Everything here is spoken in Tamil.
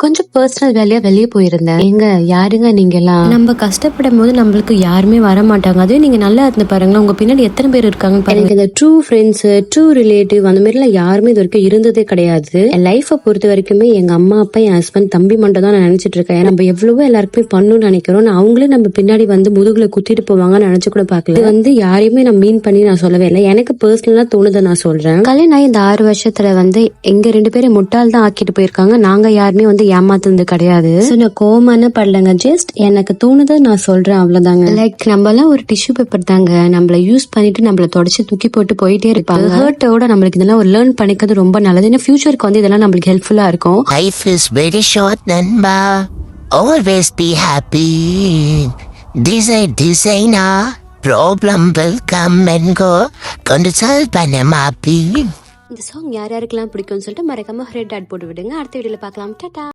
கொஞ்சம் பர்சனல் வேலையா வெளியே போயிருந்தேன். எங்க யாருங்க நீங்க எல்லாம்? நம்ம கஷ்டப்படும் போது நம்மளுக்கு யாருமே வர மாட்டாங்க. அதே நீங்க நல்லா இருந்து பாருங்களேன், உங்க பின்னாடி எத்தனை பேர் இருக்காங்கன்னு பாருங்க. எனக்கு இந்த ட்ரூ ஃப்ரெண்ட்ஸ், ட்ரூ ரிலேட்டிவ் அந்த மாதிரி எல்லாம் யாருமே இது வரைக்கும் இருந்ததே கிடையாது. என் லைஃபை பொறுத்த வரைக்குமே எங்க அம்மா அப்பா, என் ஹஸ்பண்ட், தம்பி மட்டும் தான் நான் நினைச்சிட்டு இருக்கேன். நம்ம எவ்வளவோ எல்லாருக்குமே பண்ணணும்னு நினைக்கிறோம், அவங்களே நம்ம பின்னாடி வந்து முதுகுல குத்திட்டு போவாங்கன்னு நினைச்சு கூட பாக்கல. இது வந்து யாரையுமே நான் மீன் பண்ணி நான் சொல்லவே இல்லை, எனக்கு பர்சனலா தோணுதை நான் சொல்றேன். கல்யாணம் இந்த 6 வருஷத்துல வந்து எங்க 2 பேரும் முட்டாள் தான் ஆக்கிட்டு போயிருக்காங்க. நாங்க யாருமே வந்து ஏமாத்துனது கிடையாது. நான் கோமான படலங்க, ஜஸ்ட் எனக்கு தோணுதை நான் சொல்றேன், அவ்வளவுதாங்க. லைக் நம்ம எல்லாம் ஒரு டிஷ்யூ பேப்பர் தாங்க, நம்மள யூஸ் பண்ணிட்டு நம்மள தொடச்சு தூக்கி போட்டு போயிட்டே இருப்பாங்க. ஹர்ட்டோட நம்மளுக்கு இதெல்லாம் ஒரு லேர்ன் பண்ணிக்கிறது ரொம்ப நல்லது. ஏன்னா ஃபியூச்சருக்கு வந்து இதெல்லாம் நம்மளுக்கு ஹெல்ப்ஃபுல்லா இருக்கும். Life is very short, நண்பா. Always be happy. Designer. Problem will come and go. கொண்டு சால்வ் பண்ண மாப்பி. இந்த சாங் யார் யாருக்கெல்லாம் பிடிக்கும்னு சொல்லிட்டு மறக்காம ரெட் டாட் போட்டு விடுங்க. அடுத்த வீடியோல பார்க்கலாம். டாடா.